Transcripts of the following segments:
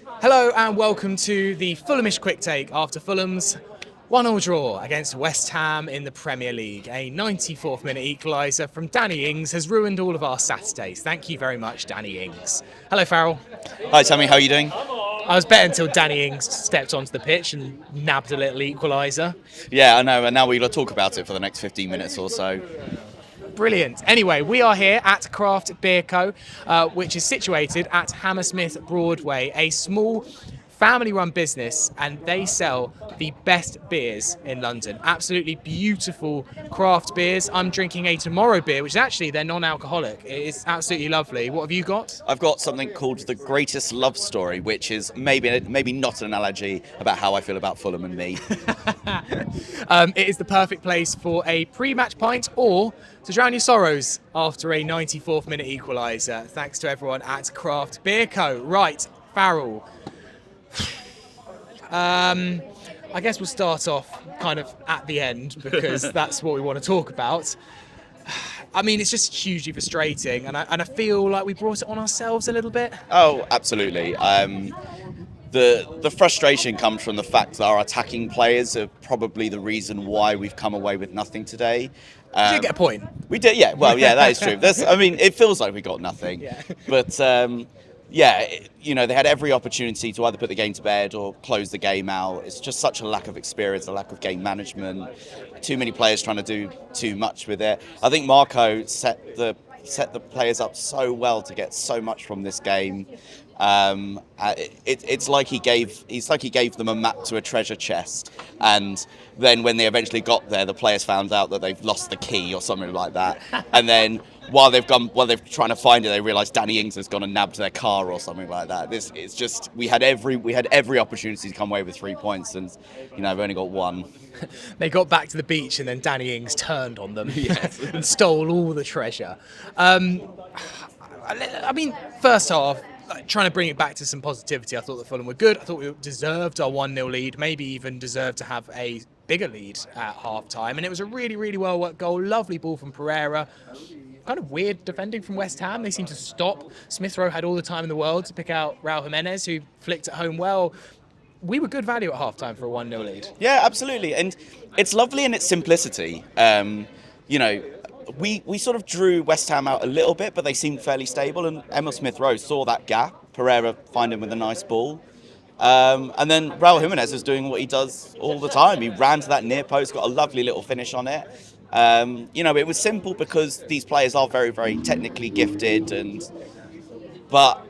Hello and welcome to the Fulhamish quick take after Fulham's 1-1 draw against West Ham in the Premier League. A 94th minute equaliser from Danny Ings has ruined all of our Saturdays. Thank you very much, Danny Ings. Hello, Farrell. Hi Sammy, how are you doing? I was betting until Danny Ings stepped onto the pitch and nabbed a little equaliser. Yeah, I know, and now we'll talk about it for the next 15 minutes or so. Brilliant. Anyway, we are here at Craft Beer Co., which is situated at Hammersmith Broadway, a small family-run business, and they sell the best beers in London. Absolutely beautiful craft beers. I'm drinking a Tomorrow beer, which is actually they're non-alcoholic. It is absolutely lovely. What have you got? I've got something called The Greatest Love Story, which is maybe not an analogy about how I feel about Fulham and me. It is the perfect place for a pre-match pint or to drown your sorrows after a 94th minute equaliser. Thanks to everyone at Craft Beer Co. Right, Farrell. I guess we'll start off kind of at the end because that's what we want to talk about. I mean, it's just hugely frustrating, and I feel like we brought it on ourselves a little bit. Oh, absolutely. The frustration comes from the fact that our attacking players are probably the reason why we've come away with nothing today. You did get a point. We did, yeah. Well, yeah, that is true. It feels like we got nothing. Yeah. But they had every opportunity to either put the game to bed or close the game out. It's just such a lack of experience, a lack of game management. Too many players trying to do too much with it. I think Marco set the players up so well to get so much from this game. It's like he gave them a map to a treasure chest, and then when they eventually got there, the players found out that they've lost the key or something like that, and then while they're trying to find it, they realise Danny Ings has gone and nabbed their car or something like that. It's just we had every opportunity to come away with 3 points, and I've only got one. They got back to the beach and then Danny Ings turned on them and stole all the treasure. I mean, first half, trying to bring it back to some positivity, I thought that Fulham were good. I thought we deserved our 1-0 lead, maybe even deserved to have a bigger lead at half-time. And it was a really, really well-worked goal. Lovely ball from Pereira. Kind of weird defending from West Ham. They seemed to stop. Smith Rowe had all the time in the world to pick out Raul Jimenez, who flicked it home well. We were good value at half-time for a 1-0 lead. Yeah, absolutely. And it's lovely in its simplicity. We sort of drew West Ham out a little bit, but they seemed fairly stable. And Emil Smith-Rowe saw that gap. Pereira find him with a nice ball. And then Raul Jimenez is doing what he does all the time. He ran to that near post, got a lovely little finish on it. It was simple because these players are very, very technically gifted. But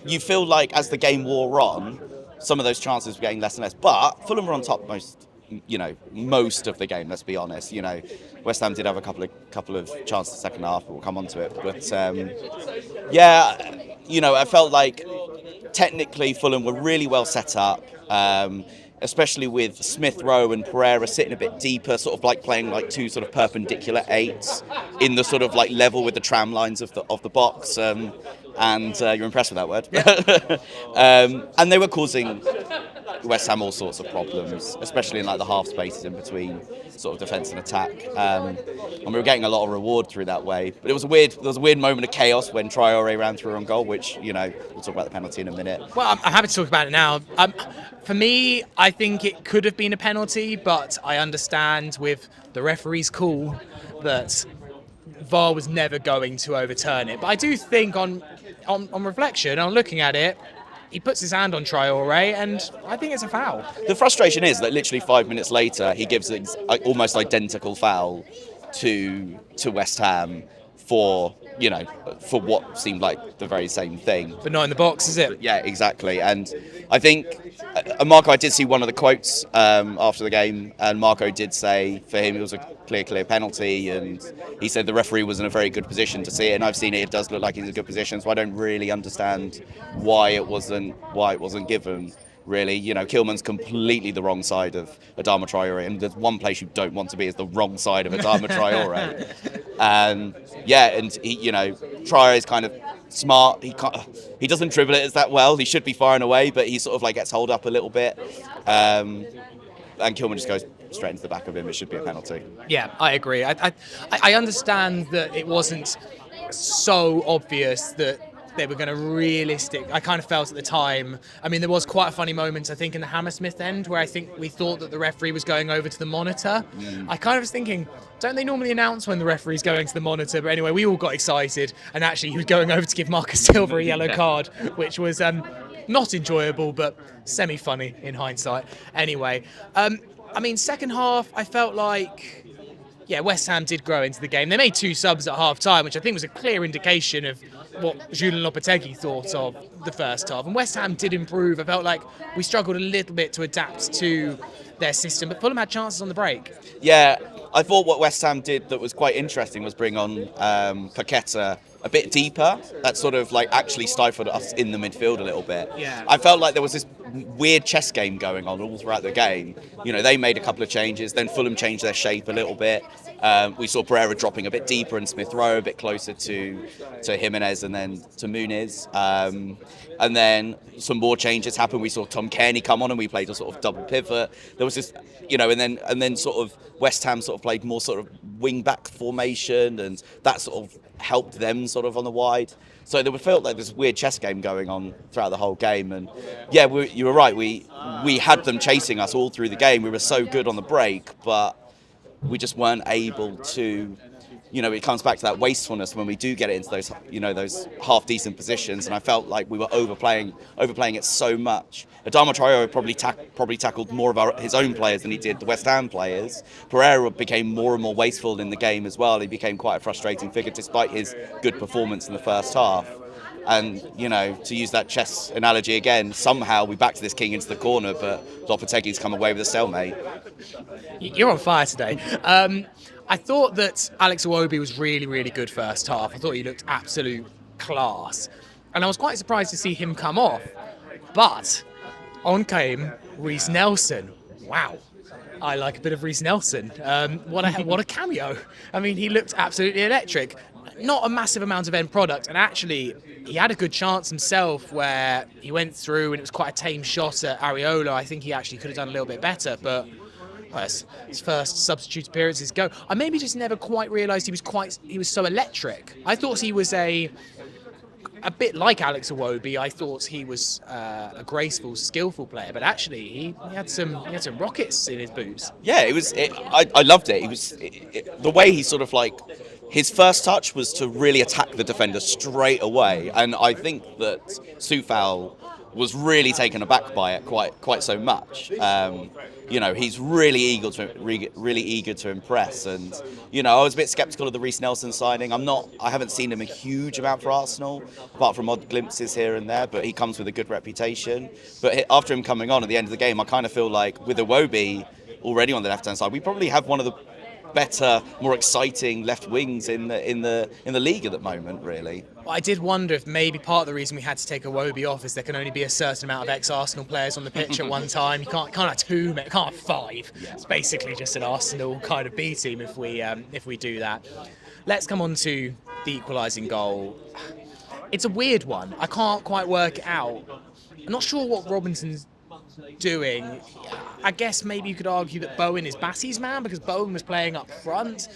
you feel like as the game wore on, some of those chances were getting less and less. But Fulham were on top most of the game, let's be honest. West Ham did have a couple of chances second half, but we'll come on to it. But I felt like technically Fulham were really well set up, especially with Smith Rowe and Pereira sitting a bit deeper, sort of like playing like two sort of perpendicular eights in the sort of like level with the tram lines of the box. And you're impressed with that word. Yeah. And they were causing West Ham all sorts of problems, especially in like the half spaces in between sort of defence and attack. And we were getting a lot of reward through that way. But there was a weird moment of chaos when Traore ran through on goal, which, we'll talk about the penalty in a minute. Well, I'm happy to talk about it now. For me, I think it could have been a penalty, but I understand with the referee's call that VAR was never going to overturn it. But I do think on reflection, on looking at it, he puts his hand on Traore, and I think it's a foul. The frustration is that literally 5 minutes later, he gives an almost identical foul to West Ham for what seemed like the very same thing. But not in the box, is it? Yeah, exactly. And I think, Marco, I did see one of the quotes after the game, and Marco did say for him it was a clear penalty, and he said the referee was in a very good position to see it, and I've seen it. It does look like he's in a good position, so I don't really understand why it wasn't given. Really, Kilman's completely the wrong side of Adama Traore, and there's one place you don't want to be is the wrong side of Adama Traore. And he, Traore is kind of smart. He doesn't dribble it that well. He should be firing away, but he sort of like gets holed up a little bit. And Kilman just goes straight into the back of him. It should be a penalty. Yeah, I agree. I understand that it wasn't so obvious that they were going to realistic. I kind of felt at the time. I mean, there was quite a funny moment, I think, in the Hammersmith end where I think we thought that the referee was going over to the monitor. I kind of was thinking, don't they normally announce when the referee's going to the monitor? But anyway, we all got excited, and actually he was going over to give Marcus Silva a yellow card, which was not enjoyable, but semi-funny in hindsight. Anyway, I mean, second half, I felt like, yeah, West Ham did grow into the game. They made 2 subs at half-time, which I think was a clear indication of what Julian Lopetegui thought of the first half. And West Ham did improve. I felt like we struggled a little bit to adapt to their system, but Fulham had chances on the break. Yeah, I thought what West Ham did that was quite interesting was bring on Paqueta a bit deeper. That sort of like actually stifled us in the midfield a little bit. Yeah. I felt like there was this weird chess game going on all throughout the game. You know, they made a couple of changes, then Fulham changed their shape a little bit. We saw Pereira dropping a bit deeper and Smith Rowe a bit closer to Jimenez and then to Muniz. And then some more changes happened. We saw Tom Cairney come on and we played a sort of double pivot. There was this, you know, and then sort of West Ham sort of played more sort of wing back formation, and that sort of helped them sort of on the wide. So there felt like this weird chess game going on throughout the whole game. And yeah, you were right. We had them chasing us all through the game. We were so good on the break, but we just weren't able to, you know, it comes back to that wastefulness when we do get it into those, you know, those half decent positions. And I felt like we were overplaying it so much. Adama Traore probably tackled more of his own players than he did the West Ham players. Pereira became more and more wasteful in the game as well. He became quite a frustrating figure despite his good performance in the first half. And, you know, to use that chess analogy again, somehow we backed this king into the corner, but Lopetegui's come away with a stalemate. You're on fire today. I thought that Alex Iwobi was really, really good first half. I thought he looked absolute class. And I was quite surprised to see him come off. But on came Reece Nelson. Wow. I like a bit of Reece Nelson. What a cameo. I mean, he looked absolutely electric. Not a massive amount of end product, and actually he had a good chance himself where he went through and it was quite a tame shot at Areola. I think he actually could have done a little bit better, but well, his first substitute appearances go. I maybe just never quite realised he was so electric. I thought he was a bit like Alex Iwobi. I thought he was a graceful, skillful player, but actually he had some rockets in his boots. Yeah, I loved it. The way he sort of like, his first touch was to really attack the defender straight away, and I think that Soufal was really taken aback by it quite so much. You know, he's really eager to impress, and you know, I was a bit sceptical of the Reece Nelson signing. I haven't seen him a huge amount for Arsenal, apart from odd glimpses here and there, but he comes with a good reputation. But after him coming on at the end of the game, I kind of feel like with Iwobi already on the left-hand side, we probably have one of the better, more exciting left wings in the league at the moment, really. I did wonder if maybe part of the reason we had to take Iwobi off is there can only be a certain amount of ex-Arsenal players on the pitch at one time. You can't have 2, can't have 5. It's basically just an Arsenal kind of B team if we do that. Let's come on to the equalising goal. It's a weird one. I can't quite work it out. I'm not sure what Robinson's doing. I guess maybe you could argue that Bowen is Bassey's man because Bowen was playing up front.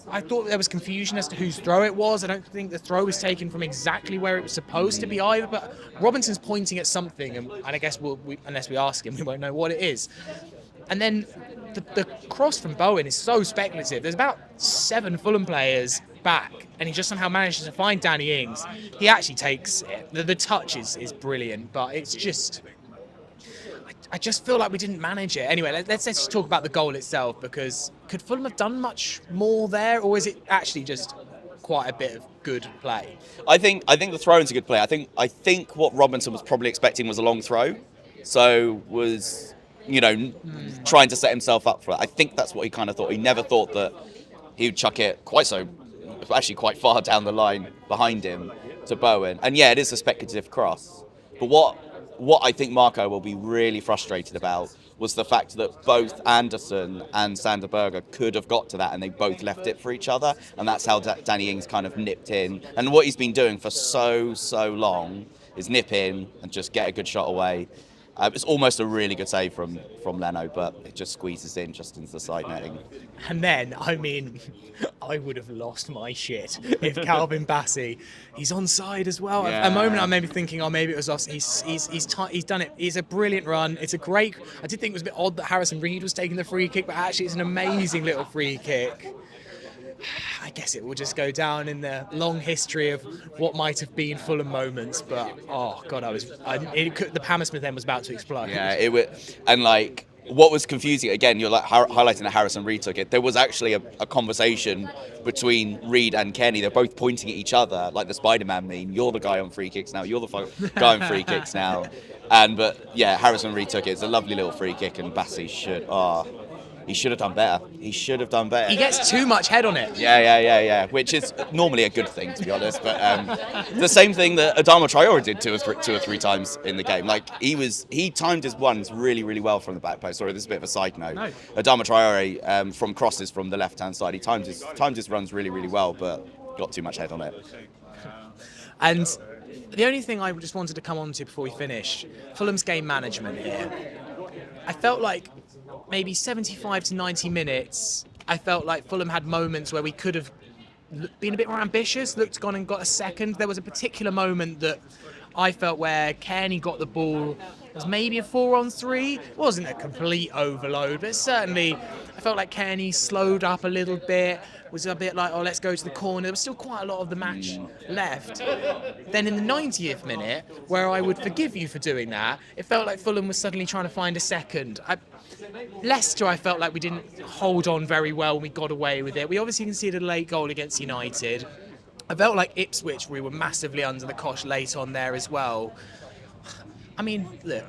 I thought there was confusion as to whose throw it was. I don't think the throw was taken from exactly where it was supposed to be either, but Robinson's pointing at something, and I guess unless we ask him, we won't know what it is. And then the cross from Bowen is so speculative. There's about 7 Fulham players back, and he just somehow manages to find Danny Ings. He actually takes it. The touch is brilliant, but it's just... I just feel like we didn't manage it. Anyway, let's just talk about the goal itself, because could Fulham have done much more there, or is it actually just quite a bit of good play? I think the throw-in's a good play. I think what Robinson was probably expecting was a long throw, so was, you know, trying to set himself up for it. I think that's what he kind of thought. He never thought that he would chuck it quite far down the line behind him to Bowen. And yeah, it is a speculative cross, but what I think Marco will be really frustrated about was the fact that both Anderson and Sander Berger could have got to that, and they both left it for each other, and that's how Danny Ings kind of nipped in. And what he's been doing for so long is nip in and just get a good shot away. It's almost a really good save from Leno, but it just squeezes in just into the side netting. And then, I mean, I would have lost my shit if Calvin Bassey, he's onside as well. Yeah. A moment I may be thinking, oh, maybe it was us. He's done it. He's a brilliant run. It's a great. I did think it was a bit odd that Harrison Reed was taking the free kick, but actually it's an amazing little free kick. I guess it will just go down in the long history of what might have been Fulham moments. But oh god, the Hammersmith end was about to explode. Yeah, it would, and like. What was confusing, again, you're like highlighting that Harrison Reed took it. There was actually a conversation between Reed and Kenny. They're both pointing at each other, like the Spider-Man meme. You're the guy on free kicks now. You're the guy on free kicks now. But yeah, Harrison Reed took it. It's a lovely little free kick, and Bassey he should have done better. He should have done better. He gets too much head on it. Yeah. Which is normally a good thing, to be honest. But the same thing that Adama Traore did two or three times in the game. Like he timed his ones really, really well from the back post. Sorry, this is a bit of a side note. No. Adama Traore from crosses from the left-hand side. He timed his runs really, really well, but got too much head on it. And the only thing I just wanted to come on to before we finish, Fulham's game management here. I felt like maybe 75 to 90 minutes, I felt like Fulham had moments where we could have been a bit more ambitious, gone and got a second. There was a particular moment that I felt where Kearney got the ball. It was maybe a 4-on-3. It wasn't a complete overload, but certainly I felt like Kearney slowed up a little bit, was a bit like, oh, let's go to the corner. There was still quite a lot of the match left. Then in the 90th minute, where I would forgive you for doing that, it felt like Fulham was suddenly trying to find a second. Leicester, I felt like we didn't hold on very well when we got away with it. We obviously conceded a late goal against United. I felt like Ipswich, we were massively under the cosh late on there as well. I mean, look,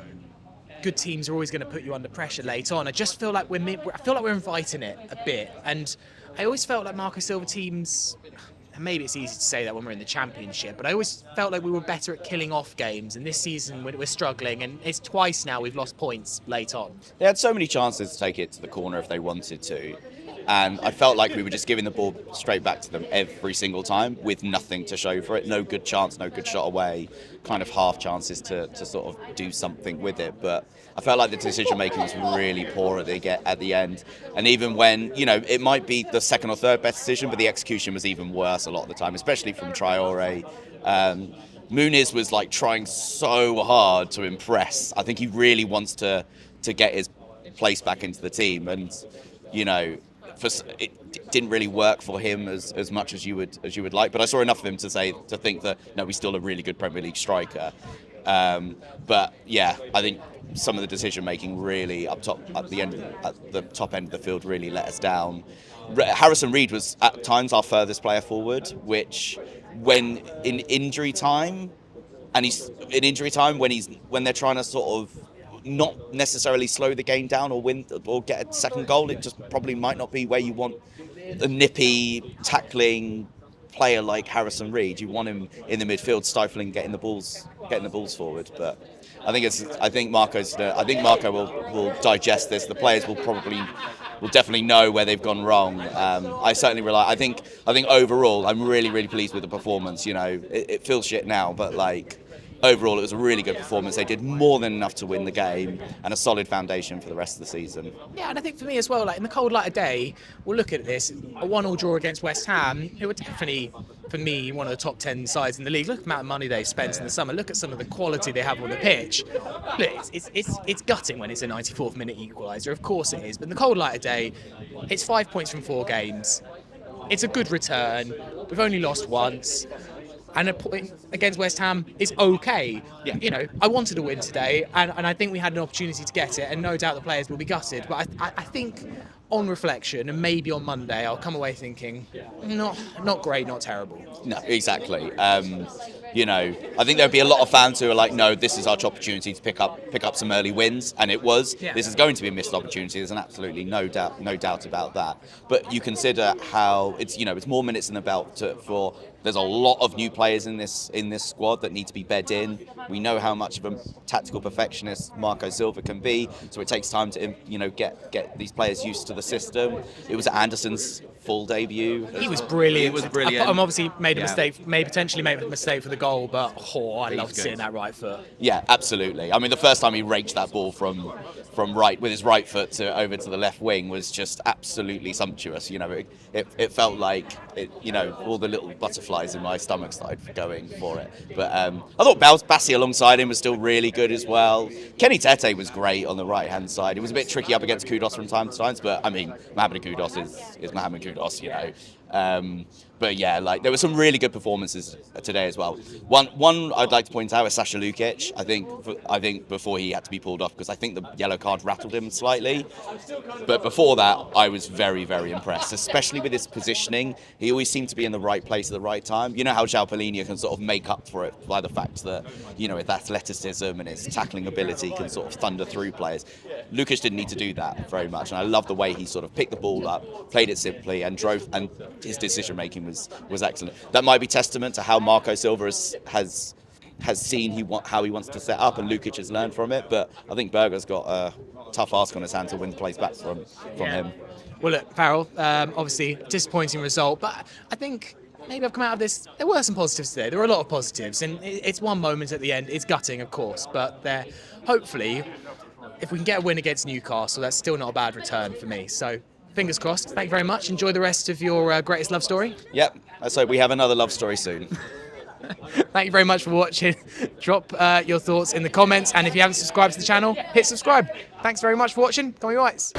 good teams are always going to put you under pressure late on. I just feel like we're inviting it a bit, and I always felt like Marco Silva teams. And maybe it's easy to say that when we're in the Championship, but I always felt like we were better at killing off games, and this season we're struggling, and it's twice now we've lost points late on. They had so many chances to take it to the corner if they wanted to, and I felt like we were just giving the ball straight back to them every single time with nothing to show for it. No good chance, no good shot away, kind of half chances to sort of do something with it. But I felt like the decision making was really poor at the end. And even when, it might be the second or third best decision, but the execution was even worse a lot of the time, especially from Traore. Muniz was like trying so hard to impress. I think he really wants to get his place back into the team, and it didn't really work for him as much as you would like. But I saw enough of him to think that no, he's still a really good Premier League striker. But yeah, I think some of the decision making really at the top end of the field really let us down. Harrison Reed was at times our furthest player forward, which when in injury time when they're trying to sort of not necessarily slow the game down or win or get a second goal, it just probably might not be where you want a nippy tackling player like Harrison Reed. You want him in the midfield, stifling, getting the balls forward. But I think Marco will digest this. The players will definitely know where they've gone wrong. I certainly rely. I think overall, I'm really, really pleased with the performance. It feels shit now, but like overall, it was a really good performance. They did more than enough to win the game, and a solid foundation for the rest of the season. Yeah, and I think for me as well, like in the cold light of day, we'll look at this, a 1-1 draw against West Ham, who are definitely, for me, one of the top 10 sides in the league. Look at the amount of money they've spent in the summer. Look at some of the quality they have on the pitch. Look, it's gutting when it's a 94th minute equaliser. Of course it is. But in the cold light of day, it's 5 points from 4 games. It's a good return. We've only lost once. And a point against West Ham is okay. Yeah. I wanted to win today, and I think we had an opportunity to get it, and no doubt the players will be gutted. But I think on reflection, and maybe on Monday, I'll come away thinking, not great, not terrible. No, exactly. I think there'll be a lot of fans who are like, no, this is our opportunity to pick up some early wins, and it was. Yeah. This is going to be a missed opportunity. There's absolutely no doubt about that. But you consider how it's more minutes in the belt for. There's a lot of new players in this squad that need to be bed in. We know how much of a tactical perfectionist Marco Silva can be, so it takes time to get these players used to the system. It was Anderson's full debut. He was brilliant. He was brilliant. I'm obviously made a Yeah. mistake, potentially made a mistake for the goal, but I loved good. seeing that right foot. Yeah, absolutely. I mean, the first time he raked that ball from right with his right foot over to the left wing was just absolutely sumptuous. You know, it felt like all the little butterflies in my stomach started going for it. But I thought Bassi alongside him was still really good as well. Kenny Tete was great on the right hand side. It was a bit tricky up against Kudus from time to time, but I mean, Mohamed Kudus is Mohamed Kudus, you know. But yeah, like there were some really good performances today as well. One I'd like to point out is Sasha Lukic. I think before he had to be pulled off because I think the yellow card rattled him slightly. But before that, I was very, very impressed, especially with his positioning. He always seemed to be in the right place at the right time. You know how João Palhinha can sort of make up for it by the fact that, you know, his athleticism and his tackling ability can sort of thunder through players. Lukic didn't need to do that very much, and I love the way he sort of picked the ball up, played it simply, and drove. And his decision making was excellent. That might be testament to how Marco Silva has seen how he wants to set up, and Lukic has learned from it. But I think Berger's got a tough ask on his hand to win plays back from him. Well, look, Farrell, obviously disappointing result, but I think maybe I've come out of this. There were some positives today. There were a lot of positives, and it's one moment at the end. It's gutting, of course, but hopefully, if we can get a win against Newcastle, that's still not a bad return for me. So, fingers crossed. Thank you very much. Enjoy the rest of your greatest love story. Yep. Let's hope we have another love story soon. Thank you very much for watching. Drop your thoughts in the comments, and if you haven't subscribed to the channel, hit subscribe. Thanks very much for watching. Come on, you Whites.